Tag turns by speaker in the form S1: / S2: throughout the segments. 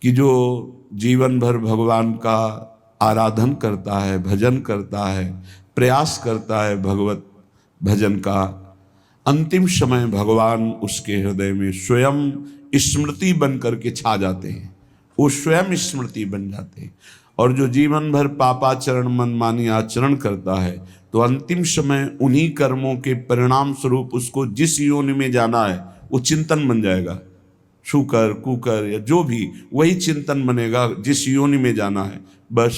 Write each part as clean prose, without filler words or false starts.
S1: कि जो जीवन भर भगवान का आराधन करता है, भजन करता है, प्रयास करता है भगवत भजन का, अंतिम समय भगवान उसके हृदय में स्वयं स्मृति बन करके छा जाते हैं, वो स्वयं स्मृति बन जाते हैं। और जो जीवन भर पापाचरण मनमानी आचरण करता है तो अंतिम समय उन्हीं कर्मों के परिणाम स्वरूप उसको जिस योनि में जाना है वो चिंतन बन जाएगा। शुकर कुकर या जो भी वही चिंतन बनेगा जिस योनि में जाना है, बस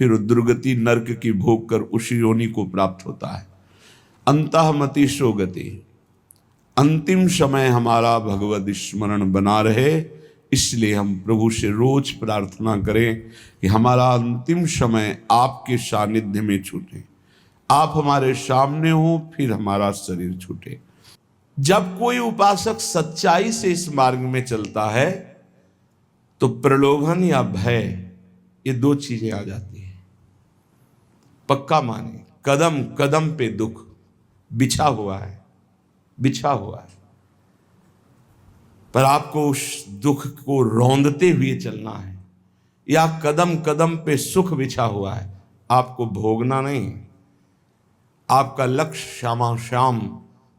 S1: फिर दुर्गति नरक की भोग कर उसी योनि को प्राप्त होता है। अंतःमति सो गति। अंतिम समय हमारा भगवत स्मरण बना रहे, इसलिए हम प्रभु से रोज प्रार्थना करें कि हमारा अंतिम समय आपके सानिध्य में छूटे, आप हमारे सामने हो, फिर हमारा शरीर छूटे। जब कोई उपासक सच्चाई से इस मार्ग में चलता है तो प्रलोभन या भय, ये दो चीजें आ जाती हैं। पक्का माने, कदम कदम पे दुख बिछा हुआ है, बिछा हुआ है, पर आपको उस दुख को रौंदते हुए चलना है, या कदम कदम पे सुख बिछा हुआ है, आपको भोगना नहीं। आपका लक्ष्य श्यामा श्याम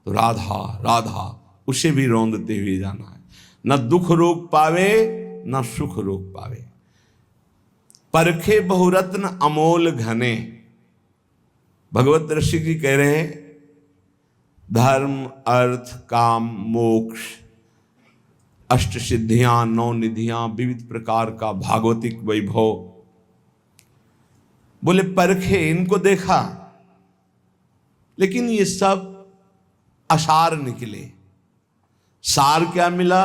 S1: तो राधा राधा, उसे भी रौंदते हुए जाना है। न दुख रोक पावे न सुख रोक पावे। परखे बहुरत्न अमोल घने। भगवत ऋषि जी कह रहे हैं धर्म अर्थ काम मोक्ष, अष्ट सिद्धियां, नौ निधियां, विविध प्रकार का भागवतिक वैभव। बोले परखे, इनको देखा, लेकिन ये सब असार निकले। सार क्या मिला?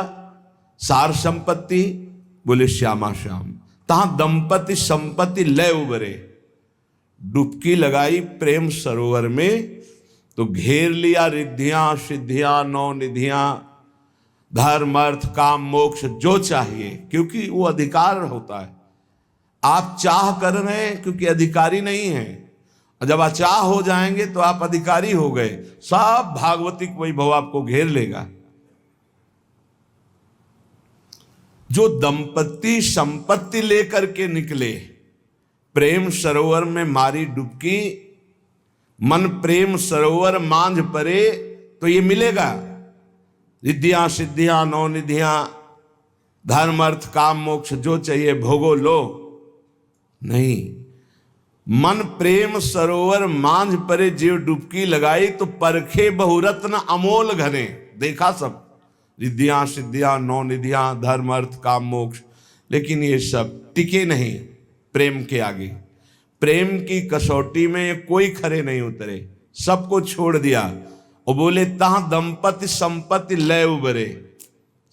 S1: सार संपत्ति, बोले श्यामा श्याम। तहां दंपति संपत्ति लय उबरे। डुबकी लगाई प्रेम सरोवर में तो घेर लिया रिद्धियां सिद्धियां नौ निधियां, धर्म अर्थ काम मोक्ष, जो चाहिए, क्योंकि वो अधिकार होता है। आप चाह कर रहे हैं क्योंकि अधिकारी नहीं हैं, और जब अचाह हो जाएंगे तो आप अधिकारी हो गए, सब भागवतिक वैभव आपको घेर लेगा। जो दंपति संपत्ति लेकर के निकले, प्रेम सरोवर में मारी डुबकी, मन प्रेम सरोवर मांझ परे, तो ये मिलेगा। रिद्धियां सिद्धियां नौ निधियां, धर्म अर्थ काम मोक्ष, जो चाहिए भोगो लो। नहीं, मन प्रेम सरोवर मांझ परे जीव डुबकी लगाई तो परखे बहुरत्न अमोल घने। देखा सब रिद्धियां सिद्धियां नौ निधियां धर्म अर्थ काम मोक्ष, लेकिन ये सब टिके नहीं प्रेम के आगे। प्रेम की कसौटी में कोई खरे नहीं उतरे, सबको छोड़ दिया। और बोले तहां दंपति संपत्ति लय उबरे।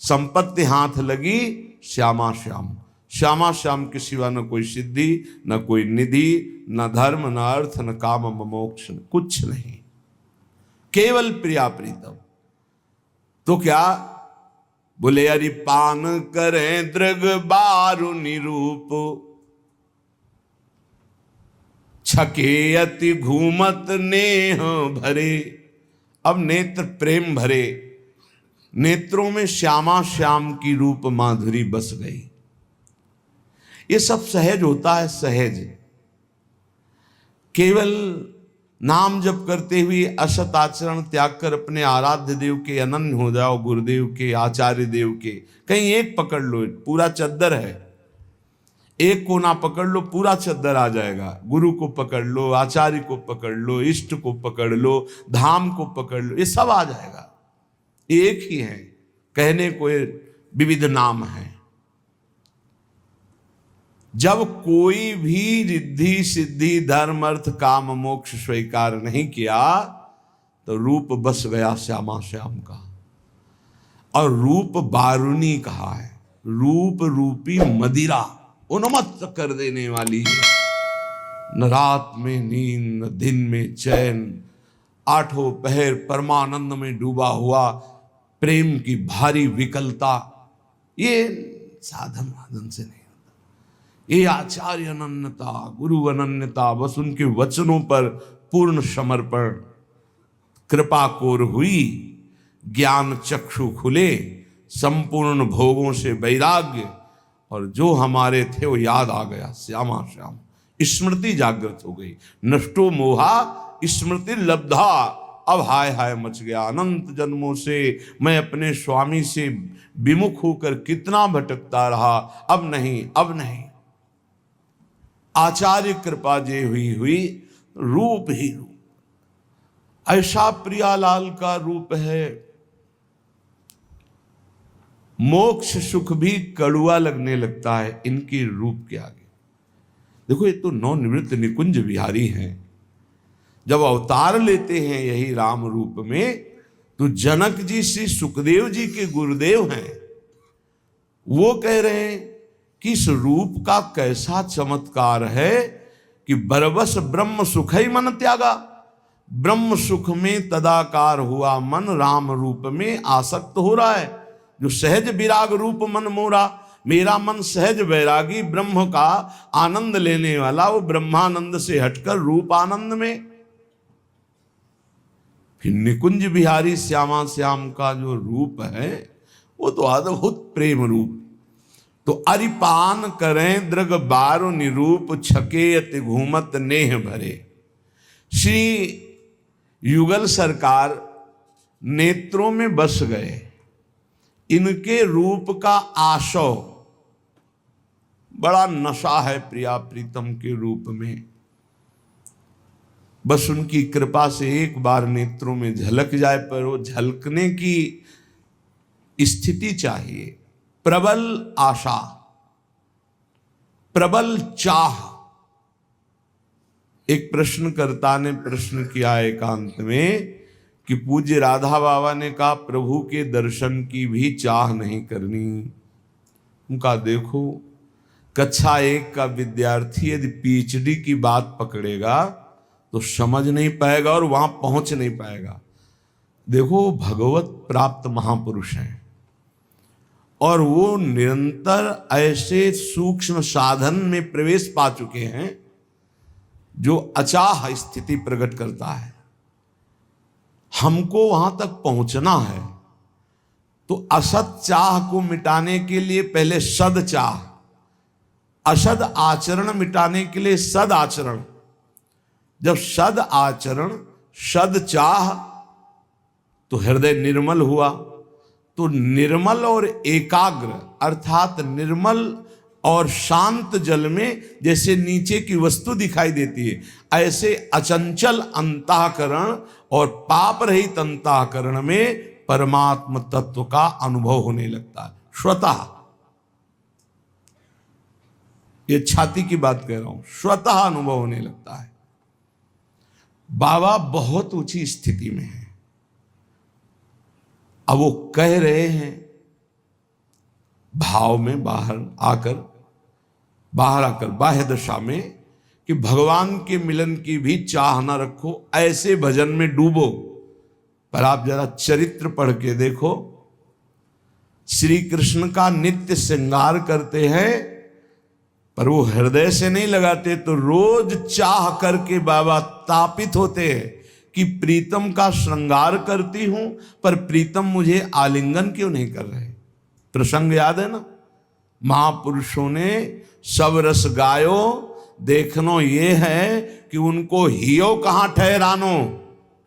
S1: संपत्ति हाथ लगी, श्यामा श्याम। श्यामा श्याम के सिवा न कोई सिद्धि, न कोई निधि, न धर्म, न अर्थ, न काम, न मोक्ष, कुछ नहीं, केवल प्रिया प्रीतम। तो क्या बोले अरि पान करें दृग बारु निरूप, छके अति घूमत नेह भरे। अब नेत्र प्रेम भरे, नेत्रों में श्यामा श्याम की रूप माधुरी बस गई। ये सब सहज होता है, सहज। केवल नाम जप करते हुए असत आचरण त्याग कर अपने आराध्य देव के अनन्य हो जाओ, गुरुदेव के, आचार्य देव के। कहीं एक पकड़ लो, पूरा चद्दर है, एक कोना पकड़ लो, पूरा चद्दर आ जाएगा। गुरु को पकड़ लो, आचार्य को पकड़ लो, इष्ट को पकड़ लो, धाम को पकड़ लो, ये सब आ जाएगा। एक ही है, कहने को विविध नाम है। जब कोई भी रिद्धि सिद्धि धर्म अर्थ काम मोक्ष स्वीकार नहीं किया तो रूप बस गया श्यामा श्याम का। और रूप बारुनी कहा है, रूप रूपी मदिरा उन्मत्त कर देने वाली है। न रात में नींद, न दिन में चैन, आठों पहर परमानंद में डूबा हुआ प्रेम की भारी विकलता, ये साधन वादन से नहीं होता। ये आचार्य अनन्यता, गुरु अनन्यता, बस उनके वचनों पर पूर्ण समर्पण, कृपा कोर हुई, ज्ञान चक्षु खुले, संपूर्ण भोगों से वैराग्य, और जो हमारे थे वो याद आ गया, श्यामा श्याम, स्मृति जागृत हो गई। नष्टो मोहा स्मृति लब्धा, अब हाय हाय मच गया। अनंत जन्मों से मैं अपने स्वामी से विमुख होकर कितना भटकता रहा, अब नहीं, अब नहीं। आचार्य कृपा जे हुई हुई, रूप ही रूप। ऐसा प्रियालाल का रूप है, मोक्ष सुख भी कड़ुआ लगने लगता है इनके रूप के आगे। देखो, ये तो नवनिवृत्त निकुंज बिहारी हैं। जब अवतार लेते हैं यही राम रूप में, तो जनक जी श्री सुखदेव जी के गुरुदेव हैं। वो कह रहे हैं कि इस रूप का कैसा चमत्कार है कि बरबस ब्रह्म सुख ही मन त्यागा। ब्रह्म सुख में तदाकार हुआ मन राम रूप में आसक्त हो रहा है। जो सहज विराग रूप मन मोरा, मेरा मन सहज वैरागी ब्रह्म का आनंद लेने वाला, वो ब्रह्मानंद से हटकर रूप आनंद में। फिर निकुंज बिहारी श्यामा श्याम का जो रूप है वो तो अद्भुत प्रेम रूप। तो अरिपान करें दृग बारो निरूप, छके अति घूमत नेह भरे। श्री युगल सरकार नेत्रों में बस गए। इनके रूप का आशो, बड़ा नशा है प्रिया प्रीतम के रूप में। बस उनकी कृपा से एक बार नेत्रों में झलक जाए, पर वो झलकने की स्थिति चाहिए। प्रबल आशा, प्रबल चाह। एक प्रश्नकर्ता ने प्रश्न किया एकांत में कि पूज्य राधा बाबा ने कहा प्रभु के दर्शन की भी चाह नहीं करनी। उनका देखो, कक्षा 1 का विद्यार्थी यदि पीएचडी की बात पकड़ेगा तो समझ नहीं पाएगा और वहां पहुंच नहीं पाएगा। देखो, भगवत प्राप्त महापुरुष हैं और वो निरंतर ऐसे सूक्ष्म साधन में प्रवेश पा चुके हैं जो अचाह स्थिति प्रकट करता है। हमको वहां तक पहुंचना है तो असत चाह को मिटाने के लिए पहले सद चाह, असद आचरण मिटाने के लिए सद आचरण। जब सद आचरण, सद चाह, तो हृदय निर्मल हुआ। तो निर्मल और एकाग्र अर्थात निर्मल और शांत जल में जैसे नीचे की वस्तु दिखाई देती है, ऐसे अचंचल अंतःकरण और पाप रहित अंतःकरण में परमात्म तत्व का अनुभव होने लगता है स्वतः। ये छाती की बात कह रहा हूं, स्वतः अनुभव होने लगता है। बाबा बहुत ऊंची स्थिति में है। अब वो कह रहे हैं भाव में बाहर आकर बाह्य दशा में कि भगवान के मिलन की भी चाह न रखो, ऐसे भजन में डूबो। पर आप जरा चरित्र पढ़ के देखो, श्री कृष्ण का नित्य श्रृंगार करते हैं पर वो हृदय से नहीं लगाते, तो रोज चाह करके बाबा तापित होते हैं कि प्रीतम का श्रृंगार करती हूं पर प्रीतम मुझे आलिंगन क्यों नहीं कर रहे। प्रसंग याद है ना, महापुरुषों ने सब रस गायो, देखनो ये है कि उनको हियो कहां ठहरानो,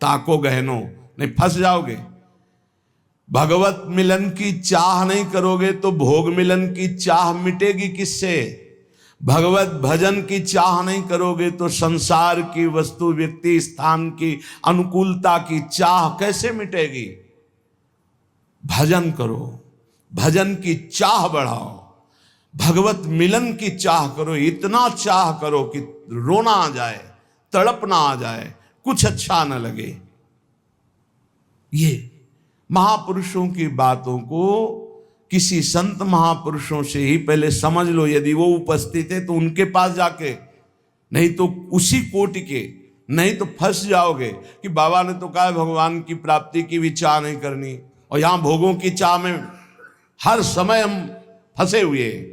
S1: ताको गहनो, नहीं फंस जाओगे। भगवत मिलन की चाह नहीं करोगे तो भोग मिलन की चाह मिटेगी किससे? भगवत भजन की चाह नहीं करोगे तो संसार की वस्तु, व्यक्ति, स्थान की अनुकूलता की चाह कैसे मिटेगी? भजन करो, भजन की चाह बढ़ाओ, भगवत मिलन की चाह करो, इतना चाह करो कि रोना आ जाए, तड़पना आ जाए, कुछ अच्छा न लगे। ये महापुरुषों की बातों को किसी संत महापुरुषों से ही पहले समझ लो। यदि वो उपस्थित है तो उनके पास जाके, नहीं तो उसी कोटि के, नहीं तो फंस जाओगे कि बाबा ने तो कहा भगवान की प्राप्ति की भी चाह नहीं करनी, और यहां भोगों की चाह में हर समय हम फंसे हुए हैं।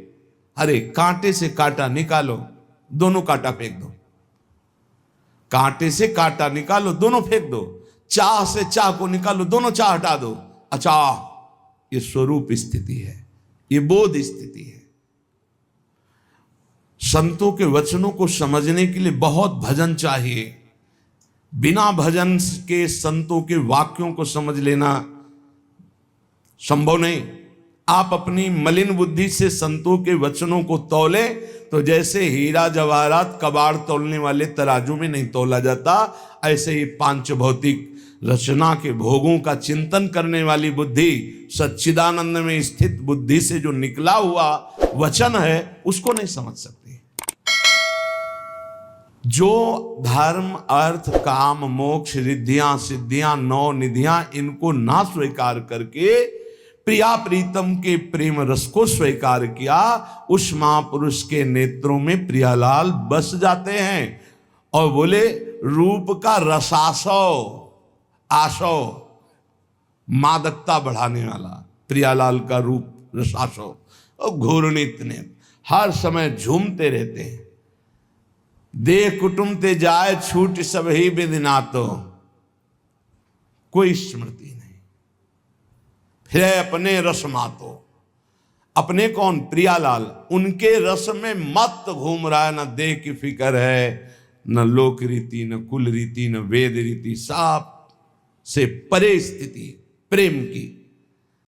S1: अरे कांटे से कांटा निकालो, दोनों कांटा फेंक दो, कांटे से कांटा निकालो, दोनों फेंक दो, चाह से चाह को निकालो, दोनों चाह हटा दो। अच्छा, ये स्वरूप स्थिति है, ये बोध स्थिति है। संतों के वचनों को समझने के लिए बहुत भजन चाहिए। बिना भजन के संतों के वाक्यों को समझ लेना संभव नहीं। आप अपनी मलिन बुद्धि से संतों के वचनों को तौले तो जैसे हीरा जवाहरात कबाड़ तौलने वाले तराजू में नहीं तौला जाता, ऐसे ही पांच भौतिक रचना के भोगों का चिंतन करने वाली बुद्धि, सच्चिदानंद में स्थित बुद्धि से जो निकला हुआ वचन है उसको नहीं समझ सकती। जो धर्म अर्थ काम मोक्ष रिद्धियां सिद्धियां नौ निधियां इनको ना स्वीकार करके प्रिया प्रीतम के प्रेम रस को स्वीकार किया, उस महापुरुष के नेत्रों में प्रियालाल बस जाते हैं और बोले रूप का रसासो आशो, मादकता बढ़ाने वाला प्रियालाल का रूप रसासो और घूर्णित ने हर समय झूमते रहते हैं। देह कुटुंब ते जाए छूट सब ही बिदिना, तो कोई स्मृति नहीं। फिर अपने रस मातो, अपने कौन? प्रियालाल, उनके रस में मत घूम रहा है। न देह की फिक्र है, न लोक रीति, न कुल रीति, न वेद रीति, सब से परे स्थिति प्रेम की।